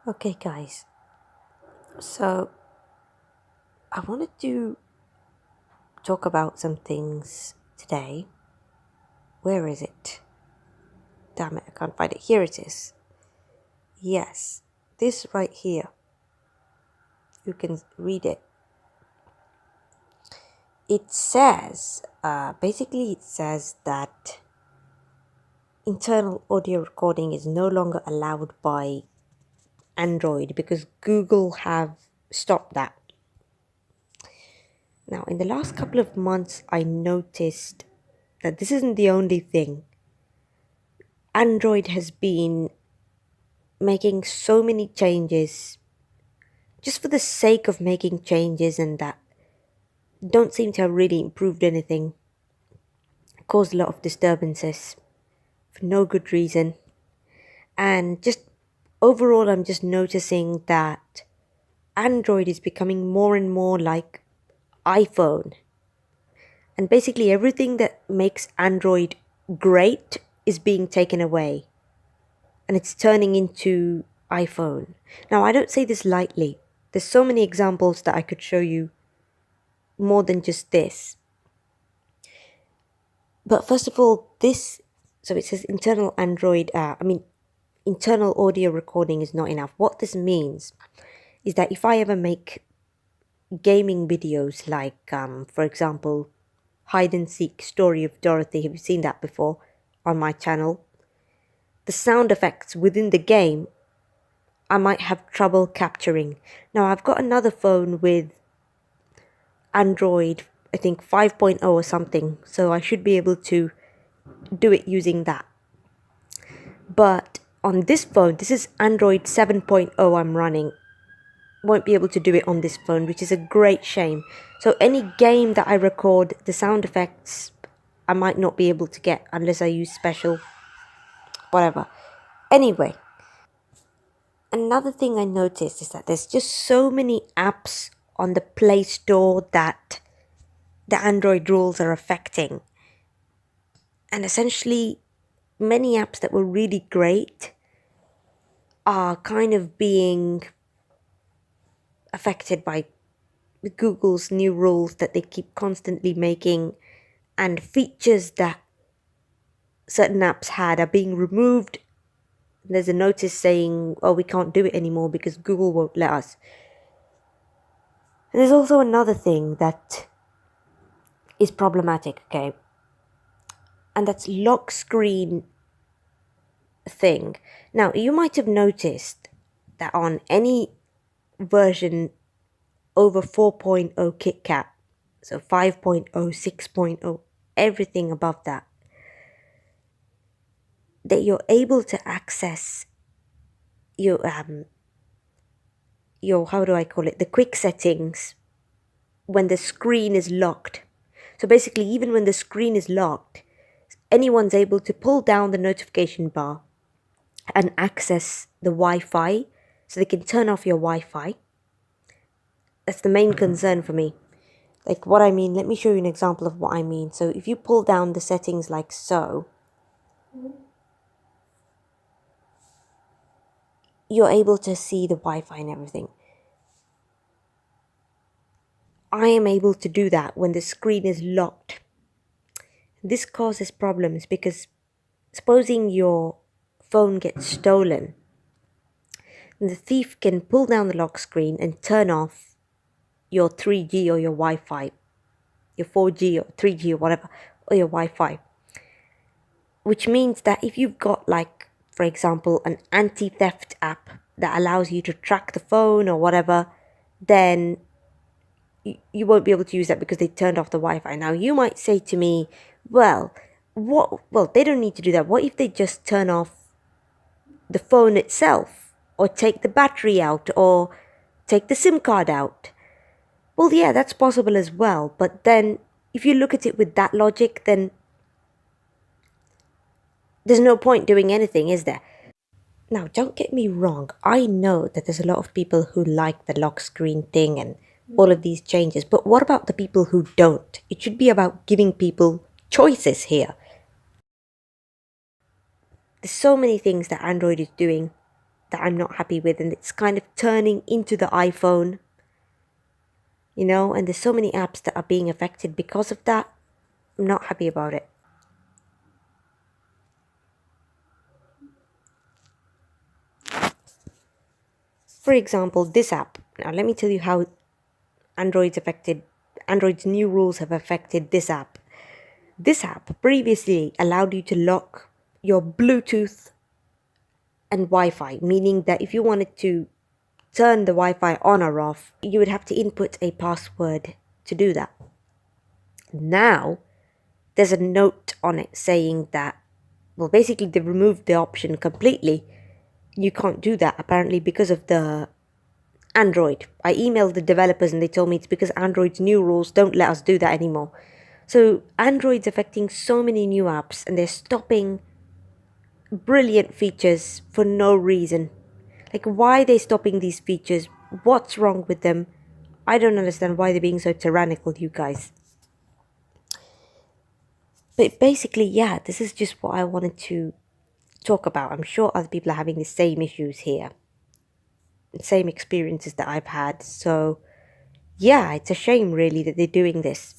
Okay, guys, so I wanted to talk about some things today. Where is it? Damn it, I can't find it. Here it is. Yes, this right here. You can read it. It says, basically, it says that internal audio recording is no longer allowed by Android because Google have stopped that. Now, in the last couple of months, I noticed that this isn't the only thing. Android has been making so many changes just for the sake of making changes, and that don't seem to have really improved anything. Caused a lot of disturbances for no good reason. And just overall, I'm just noticing that Android is becoming more and more like iPhone. And basically, everything that makes Android great is being taken away. And it's turning into iPhone. Now, I don't say this lightly. There's so many examples that I could show you more than just this. But first of all, so it says internal internal audio recording is not enough. What this means is that if I ever make gaming videos like, for example, hide and seek story of Dorothy, have you seen that before on my channel? The sound effects within the game, I might have trouble capturing. Now, I've got another phone with Android, I think 5.0 or something, so I should be able to do it using that. But on this phone, this is Android 7.0 I'm running, won't be able to do it on this phone, which is a great shame. So any game that I record, the sound effects I might not be able to get unless I use special whatever. Anyway, another thing I noticed is that there's just so many apps on the Play Store that the Android rules are affecting. And essentially, many apps that were really great are kind of being affected by Google's new rules that they keep constantly making, and features that certain apps had are being removed. There's a notice saying, oh, we can't do it anymore because Google won't let us. And there's also another thing that is problematic, okay? And that's lock screen thing. Now, you might have noticed that on any version over 4.0 KitKat, so 5.0, 6.0, everything above that, that you're able to access your how do I call it, the quick settings when the screen is locked. So basically, even when the screen is locked, anyone's able to pull down the notification bar and access the Wi-Fi, so they can turn off your Wi-Fi. That's the main concern for me. Like what I mean, let me show you an example of what I mean. So if you pull down the settings like so, you're able to see the Wi-Fi and everything. I am able to do that when the screen is locked. This causes problems because supposing your phone gets stolen, the thief can pull down the lock screen and turn off your 3G or your Wi-Fi, your 4G or 3G or whatever, or your Wi-Fi. Which means that if you've got, like, for example, an anti-theft app that allows you to track the phone or whatever, then you won't be able to use that because they turned off the Wi-Fi. Now, you might say to me, well, they don't need to do that. What if they just turn off the phone itself, or take the battery out, or take the SIM card out? Well, yeah, that's possible as well. But then if you look at it with that logic, then there's no point doing anything, is there? Now, don't get me wrong. I know that there's a lot of people who like the lock screen thing and all of these changes. But what about the people who don't? It should be about giving people choices here. There's so many things that Android is doing that I'm not happy with, and it's kind of turning into the iPhone, you know, and there's so many apps that are being affected because of that. I'm not happy about it. For example, this app. Now let me tell you how Android's new rules have affected this app. This app previously allowed you to lock your Bluetooth and Wi-Fi, meaning that if you wanted to turn the Wi-Fi on or off, you would have to input a password to do that. Now, there's a note on it saying that, well, basically they removed the option completely. You can't do that apparently because of the Android. I emailed the developers and they told me it's because Android's new rules don't let us do that anymore. So Android's affecting so many new apps and they're stopping brilliant features for no reason. Like, why are they stopping these features? What's wrong with them? I don't understand why they're being so tyrannical, you guys. But basically, yeah, this is just what I wanted to talk about. I'm sure other people are having the same issues here, same experiences that I've had. So, yeah, it's a shame really that they're doing this.